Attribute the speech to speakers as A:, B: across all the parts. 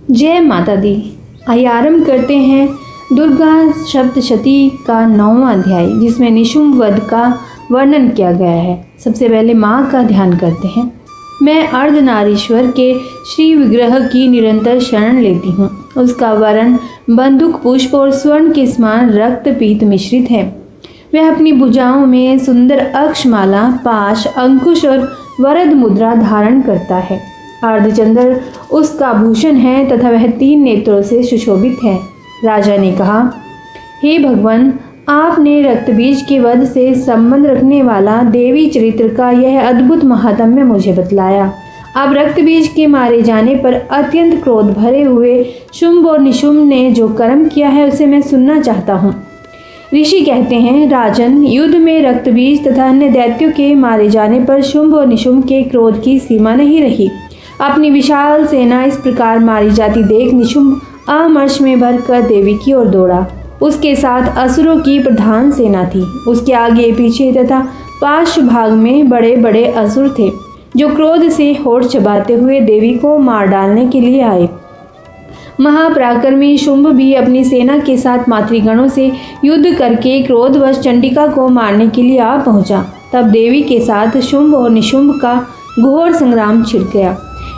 A: जय माता दी। आइए आरंभ करते हैं दुर्गा सप्तशती का 9वां अध्याय, जिसमें निशुंभ वध का वर्णन किया गया है। सबसे पहले माँ का ध्यान करते हैं। मैं अर्धनारीश्वर के श्री विग्रह की निरंतर शरण लेती हूँ। उसका वर्ण बंदूक पुष्प और स्वर्ण के समान रक्त पीत मिश्रित है। वह अपनी भुजाओं में सुंदर अक्षमाला, पाश, अंकुश और वरद मुद्रा धारण करता है। अर्धचंद्र उसका भूषण है तथा वह 3 नेत्रों से सुशोभित है। राजा ने कहा, हे भगवान, आपने रक्तबीज के वध से संबंध रखने वाला देवी चरित्र का यह अद्भुत महात्म्य मुझे बतलाया। अब रक्तबीज के मारे जाने पर अत्यंत क्रोध भरे हुए शुंभ और निशुंभ ने जो कर्म किया है उसे मैं सुनना चाहता हूँ। ऋषि कहते हैं, राजन, युद्ध में रक्तबीज तथा अन्य दैत्यों के मारे जाने पर शुंभ और निशुंभ के क्रोध की सीमा नहीं रही। अपनी विशाल सेना इस प्रकार मारी जाती देख निशुंभ अमर्ष में भरकर देवी की ओर दौड़ा। उसके साथ असुरों की प्रधान सेना थी। उसके आगे पीछे तथा पार्श्व भाग में बड़े बड़े असुर थे, जो क्रोध से होठ चबाते हुए देवी को मार डालने के लिए आए। महापराक्रमी शुंभ भी अपनी सेना के साथ मातृगणों से युद्ध करके क्रोधवश चंडिका को मारने के लिए आ पहुंचा। तब देवी के साथ शुंभ और निशुंभ का घोर संग्राम छिड़ गया।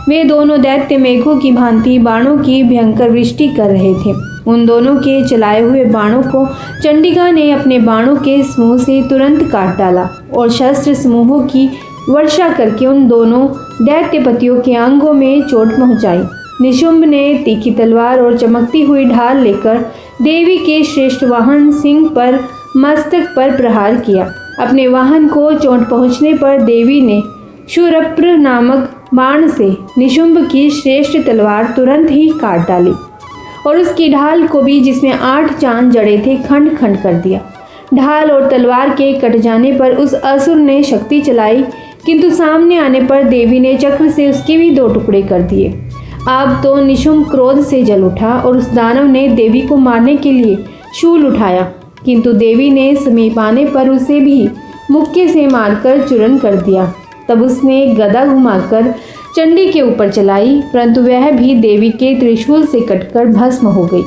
A: वे दोनों दैत्य मेघों की भांति बाणों की भयंकर वृष्टि कर रहे थे। उन दोनों के चलाए हुए बाणों को चंडिका ने अपने बाणों के समूह से तुरंत काट डाला और शस्त्र समूहों की वर्षा करके उन दोनों दैत्यपतियों के अंगों में चोट पहुंचाई। निशुंभ ने तीखी तलवार और चमकती हुई ढाल लेकर देवी के श्रेष्ठ वाहन सिंह पर मस्तक पर प्रहार किया। अपने वाहन को चोट पहुंचने पर देवी ने शूरप्र नामक बाण से निशुंभ की श्रेष्ठ तलवार तुरंत ही काट डाली और उसकी ढाल को भी, जिसमें 8 चांद जड़े थे, खंड खंड कर दिया। ढाल और तलवार के कट जाने पर उस असुर ने शक्ति चलाई, किंतु सामने आने पर देवी ने चक्र से उसके भी 2 टुकड़े कर दिए। अब तो निशुंभ क्रोध से जल उठा और उस दानव ने देवी को मारने के लिए शूल उठाया, किंतु देवी ने समीप आने पर उसे भी मुक्के से मारकर चूर्ण कर दिया। तब उसने गदा घुमाकर चंडी के ऊपर चलाई, परंतु वह भी देवी के त्रिशूल से कटकर भस्म हो गई।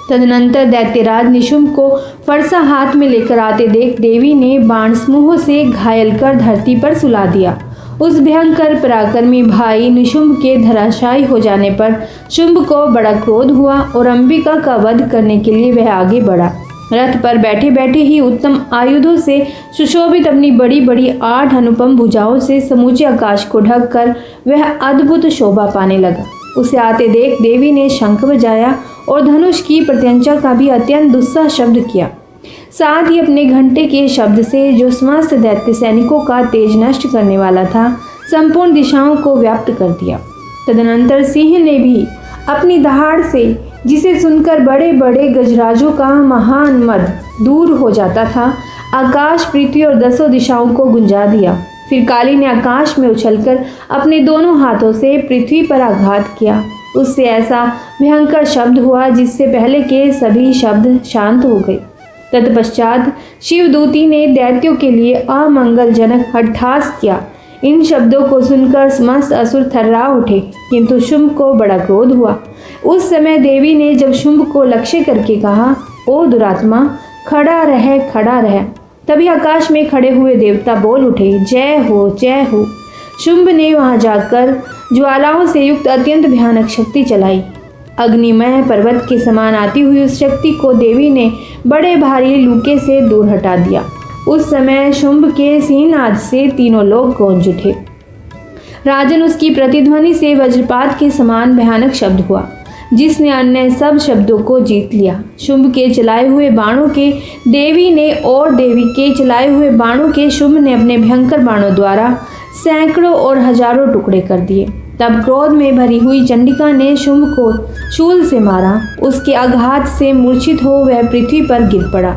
A: तदनंतर दैत्यराज निशुंभ को फरसा हाथ में लेकर आते देख देवी ने बाण समूहों से घायल कर धरती पर सुला दिया। उस भयंकर पराक्रमी भाई निशुंभ के धराशायी हो जाने पर शुंभ को बड़ा क्रोध हुआ और अंबिका का वध करने के लिए वह आगे बढ़ा। रथ पर बैठे बैठे ही उत्तम आयुधों से सुशोभित अपनी बड़ी बड़ी 8 अनुपम भुजाओं से समूचे आकाश को ढककर वह अद्भुत शोभा पाने लगा। उसे आते देख देवी ने शंख बजाया और धनुष की प्रत्यंचा का भी अत्यंत दुस्साह शब्द किया। साथ ही अपने घंटे के शब्द से, जो समस्त दैत्य सैनिकों का तेज नष्ट करने वाला था, संपूर्ण दिशाओं को व्याप्त कर दिया। तदनंतर सिंह ने भी अपनी दहाड़ से, जिसे सुनकर बड़े बड़े गजराजों का महान मद दूर हो जाता था, आकाश, पृथ्वी और 10 दिशाओं को गुंजा दिया। फिर काली ने आकाश में उछलकर अपने दोनों हाथों से पृथ्वी पर आघात किया। उससे ऐसा भयंकर शब्द हुआ जिससे पहले के सभी शब्द शांत हो गए। तत्पश्चात शिवदूती ने दैत्यों के लिए अमंगलजनक हठ्ठास किया। इन शब्दों को सुनकर समस्त असुर थर्रा उठे, किंतु शुंभ को बड़ा क्रोध हुआ। उस समय देवी ने जब शुंभ को लक्ष्य करके कहा, ओ दुरात्मा, खड़ा रह, खड़ा रह। तभी आकाश में खड़े हुए देवता बोल उठे, जय हो, जय हो। शुंभ ने वहां जाकर ज्वालाओं से युक्त अत्यंत भयानक शक्ति चलाई। अग्निमय पर्वत के समान आती हुई उस शक्ति को देवी ने बड़े भारी लूके से दूर हटा दिया। उस समय शुंभ के सिंहनाद से तीनों लोग गूंज उठे। राजन, उसकी प्रतिध्वनि से वज्रपात के समान भयानक शब्द हुआ, जिसने अन्य सब शब्दों को जीत लिया। शुंभ के चलाए हुए बाणों के देवी ने और देवी के चलाए हुए बाणों के शुंभ ने अपने भयंकर बाणों द्वारा सैकड़ों और हजारों टुकड़े कर दिए। तब क्रोध में भरी हुई चंडिका ने शुंभ को शूल से मारा। उसके आघात से मूर्छित हो वह पृथ्वी पर गिर पड़ा।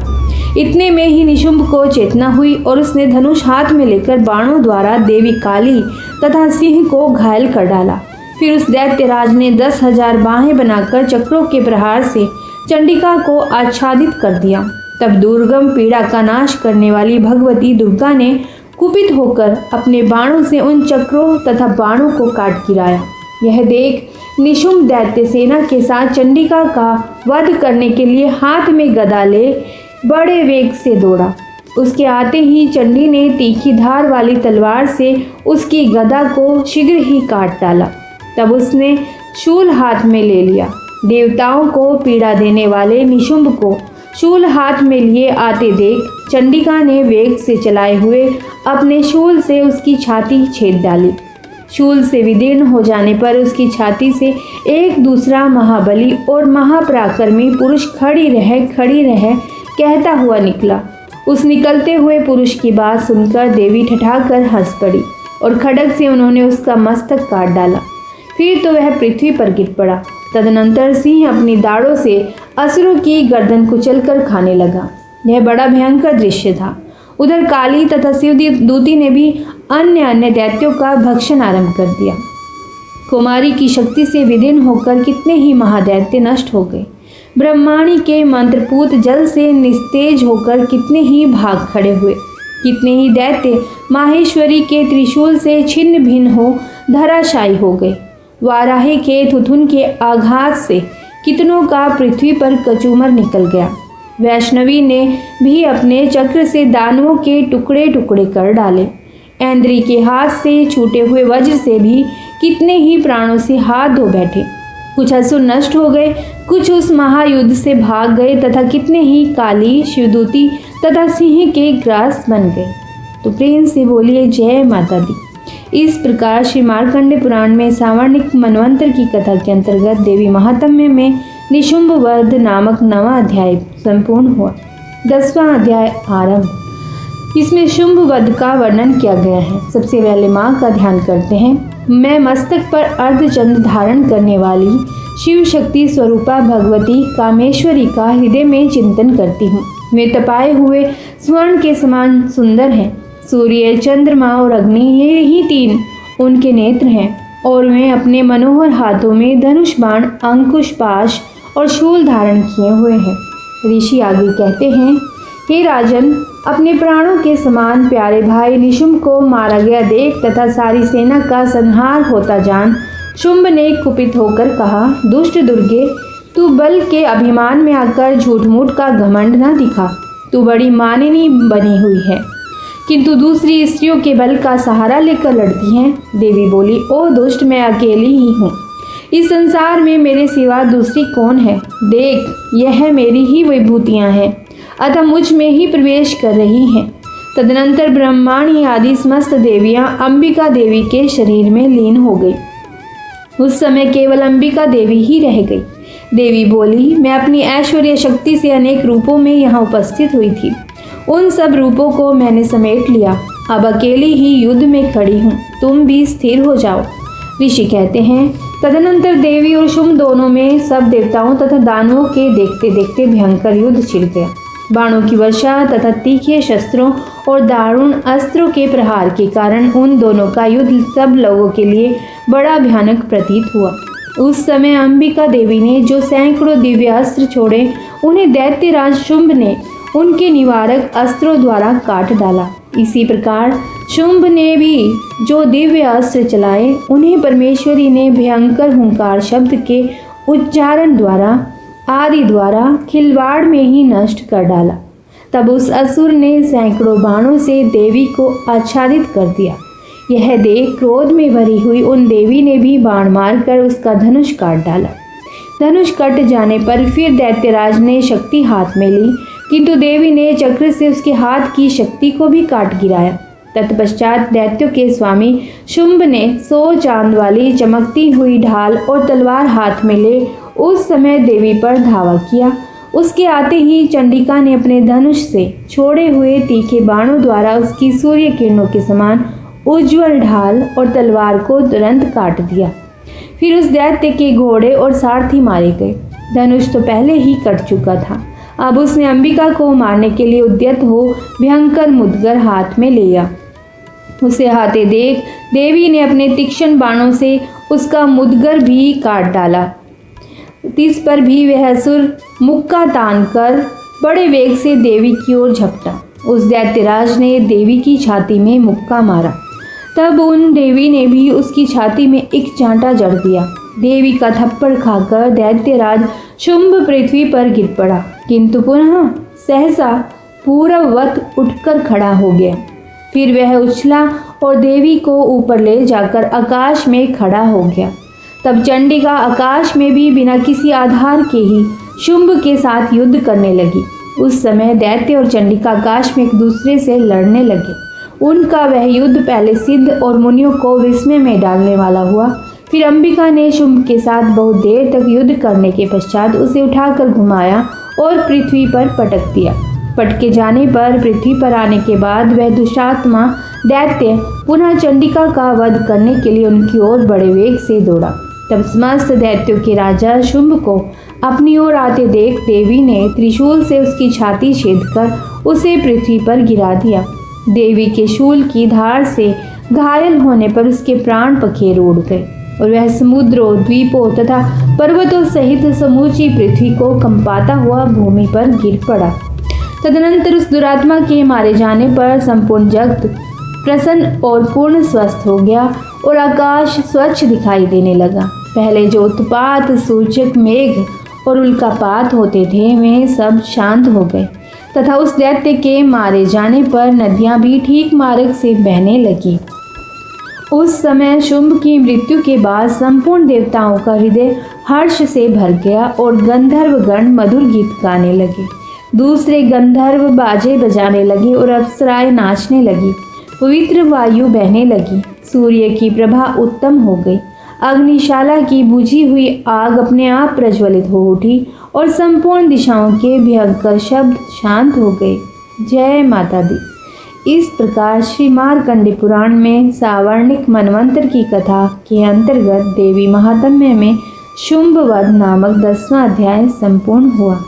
A: इतने में ही निशुंभ को चेतना हुई और उसने धनुष हाथ में लेकर बाणों द्वारा देवी काली तथा सिंह को घायल कर डाला। फिर उस दैत्यराज ने 10,000 बाहें बनाकर चक्रों के प्रहार से चंडिका को आच्छादित कर दिया। तब दुर्गम पीड़ा का नाश करने वाली भगवती दुर्गा ने कुपित होकर अपने बाणों से उन चक्रों तथा बाणों को काट गिराया। यह देख निशुंभ दैत्य सेना के साथ चंडिका का वध करने के लिए हाथ में गदा ले बड़े वेग से दौड़ा। उसके आते ही चंडी ने तीखी धार वाली तलवार से उसकी गदा को शीघ्र ही काट डाला। तब उसने शूल हाथ में ले लिया। देवताओं को पीड़ा देने वाले निशुंभ को शूल हाथ में लिए आते देख चंडिका ने वेग से चलाए हुए अपने शूल से उसकी छाती छेद डाली। शूल से विदीर्ण हो जाने पर उसकी छाती से एक दूसरा महाबली और महापराक्रमी पुरुष खड़ी रह कहता हुआ निकला। उस निकलते हुए पुरुष की बात सुनकर देवी ठठाकर हंस पड़ी और खड्ग से उन्होंने उसका मस्तक काट डाला। फिर तो वह पृथ्वी पर गिर पड़ा। तदनंतर सिंह अपनी दाढ़ों से असुरों की गर्दन कुचलकर खाने लगा। यह बड़ा भयंकर दृश्य था। उधर काली तथा शिवदूती ने भी अन्य दैत्यों का भक्षण आरंभ कर दिया। कुमारी की शक्ति से विदीर्ण होकर कितने ही महादैत्य नष्ट हो गए। ब्रह्माणी के मंत्रपूत जल से निस्तेज होकर कितने ही भाग खड़े हुए। कितने ही दैत्य माहेश्वरी के त्रिशूल से छिन्न भिन्न हो धराशायी हो गए। वाराही के थुथुन के आघात से कितनों का पृथ्वी पर कचूमर निकल गया। वैष्णवी ने भी अपने चक्र से दानवों के टुकड़े टुकड़े कर डाले। ऐन्द्री के हाथ से छूटे हुए वज्र से भी कितने ही प्राणों से हाथ धो बैठे। कुछ असुर नष्ट हो गए, कुछ उस महायुद्ध से भाग गए तथा कितने ही काली, शिवदूती तथा सिंह के ग्रास बन गए। तो प्रेम से बोलिए जय माता दी। इस प्रकार श्री मार्कंडे पुराण में सावर्णिक मनवंतर की कथा के अंतर्गत देवी महात्म्य में निशुंभ वध नामक 9वां अध्याय संपूर्ण हुआ। 10वां अध्याय आरंभ। इसमें शुंभ वध का वर्णन किया गया है। सबसे पहले माँ का ध्यान करते हैं। मैं मस्तक पर अर्धचंद्र धारण करने वाली शिव शक्ति स्वरूपा भगवती कामेश्वरी का हृदय में चिंतन करती हूँ। वे तपाए हुए स्वर्ण के समान सुंदर हैं। सूर्य, चंद्रमा और अग्नि ये ही 3 उनके नेत्र हैं और वे अपने मनोहर हाथों में धनुष बाण, अंकुश, पाश और शूल धारण किए हुए हैं। ऋषि आगे कहते हैं, हे राजन, अपने प्राणों के समान प्यारे भाई निशुंभ को मारा गया देख तथा सारी सेना का संहार होता जान शुंभ ने कुपित होकर कहा, दुष्ट दुर्गे, तू बल के अभिमान में आकर झूठ मूठ का घमंड न दिखा। तू बड़ी मानिनी बनी हुई है, किंतु दूसरी स्त्रियों के बल का सहारा लेकर लड़ती हैं। देवी बोली, ओ दुष्ट, मैं अकेली ही हूँ। इस संसार में मेरे सिवा दूसरी कौन है? देख, यह मेरी ही विभूतियाँ हैं, अतः मुझ में ही प्रवेश कर रही हैं। तदनंतर ब्रह्माणी आदि समस्त देवियाँ अंबिका देवी के शरीर में लीन हो गई। उस समय केवल अंबिका देवी ही रह गई। देवी बोली, मैं अपनी ऐश्वर्य शक्ति से अनेक रूपों में यहाँ उपस्थित हुई थी। उन सब रूपों को मैंने समेट लिया। अब अकेली ही युद्ध में खड़ी हूँ, तुम भी स्थिर हो जाओ। ऋषि कहते हैं, तदनंतर देवी और शुंभ दोनों में सब देवताओं तथा दानवों के देखते देखते भयंकर युद्ध छिड़ गया। बाणों की वर्षा तथा तीखे शस्त्रों और दारुण अस्त्रों के प्रहार के कारण उन दोनों का युद्ध सब लोगों के लिए बड़ा भयानक प्रतीत हुआ। उस समय अंबिका देवी ने जो सैकड़ों दिव्य अस्त्र छोड़े, उन्हें दैत्यराज शुंभ ने उनके निवारक अस्त्रों द्वारा काट डाला। इसी प्रकार शुंभ ने भी जो दिव्य अस्त्र चलाए, उन्हें परमेश्वरी ने भयंकर हुंकार शब्द के उच्चारण द्वारा आदि द्वारा खिलवाड़ में ही नष्ट कर डाला। तब उस असुर ने सैकड़ों बाणों से देवी को आच्छादित कर दिया। यह देख क्रोध में भरी हुई उन देवी ने भी बाण मारकर उसका धनुष काट डाला। धनुष कट जाने पर फिर दैत्यराज ने शक्ति हाथ में ली, किंतु देवी ने चक्र से उसके हाथ की शक्ति को भी काट गिराया। तत्पश्चात दैत्यों के स्वामी शुंभ ने 100 चांद वाली चमकती हुई ढाल और तलवार हाथ में ले उस समय देवी पर धावा किया। उसके आते ही चंडिका ने अपने धनुष से छोड़े हुए तीखे बाणों द्वारा उसकी सूर्य किरणों के समान उज्ज्वल ढाल और तलवार को तुरंत काट दिया। फिर उस दैत्य के घोड़े और सारथी मारे गए। धनुष तो पहले ही कट चुका था। अब उसने अंबिका को मारने के लिए उद्यत हो भयंकर मुद्गर हाथ में लिया। उसे आते देख देवी ने अपने तीक्ष्ण बाणों से उसका मुद्गर भी काट डाला। तिस पर भी वह असुर मुक्का तान कर बड़े वेग से देवी की ओर झपटा। उस दैत्यराज ने देवी की छाती में मुक्का मारा। तब उन देवी ने भी उसकी छाती में एक चांटा जड़ दिया। देवी का थप्पड़ खाकर दैत्यराज शुंभ पृथ्वी पर गिर पड़ा, किंतु पुनः सहसा पूर्ववत उठकर खड़ा हो गया। फिर वह उछला और देवी को ऊपर ले जाकर आकाश में खड़ा हो गया। तब चंडिका आकाश में भी बिना किसी आधार के ही शुंभ के साथ युद्ध करने लगी। उस समय दैत्य और चंडिका आकाश में एक दूसरे से लड़ने लगे। उनका वह युद्ध पहले सिद्ध और मुनियों को विस्मय में डालने वाला हुआ। फिर अंबिका ने शुंभ के साथ बहुत देर तक युद्ध करने के पश्चात उसे उठाकर घुमाया और पृथ्वी पर पटक दिया। पटके जाने पर पृथ्वी पर आने के बाद वह दुष्टात्मा दैत्य पुनः चंडिका का वध करने के लिए उनकी ओर बड़े वेग से दौड़ा। तब समस्त दैत्यों के राजा शुंभ को अपनी ओर आते देख देवी ने त्रिशूल से उसकी छाती छेदकर उसे पृथ्वी पर गिरा दिया। देवी के शूल की धार से घायल होने पर उसके प्राण पखेर उड़ गए और वह समुद्रों, द्वीपों तथा पर्वतों सहित समूची पृथ्वी को कंपाता हुआ भूमि पर गिर पड़ा। तदनंतर उस दुरात्मा के मारे जाने पर संपूर्ण जगत प्रसन्न और पूर्ण स्वस्थ हो गया और आकाश स्वच्छ दिखाई देने लगा। पहले जो उत्पात सूचक मेघ और उल्कापात होते थे वे सब शांत हो गए तथा उस दैत्य के मारे जाने पर नदियां भी ठीक मार्ग से बहने लगी। उस समय शुंभ की मृत्यु के बाद संपूर्ण देवताओं का हृदय हर्ष से भर गया और गंधर्वगण मधुर गीत गाने लगे। दूसरे गंधर्व बाजे बजाने लगे और अप्सराएं नाचने लगी। पवित्र वायु बहने लगी। सूर्य की प्रभा उत्तम हो गई। अग्निशाला की बुझी हुई आग अपने आप प्रज्वलित हो उठी और संपूर्ण दिशाओं के भयंकर शब्द शांत हो गए। जय माता दी। इस प्रकार श्री मार्कंडेय पुराण में सावर्णिक मनवंतर की कथा के अंतर्गत देवी महात्म्य में शुंभ वध नामक 10वां अध्याय संपूर्ण हुआ।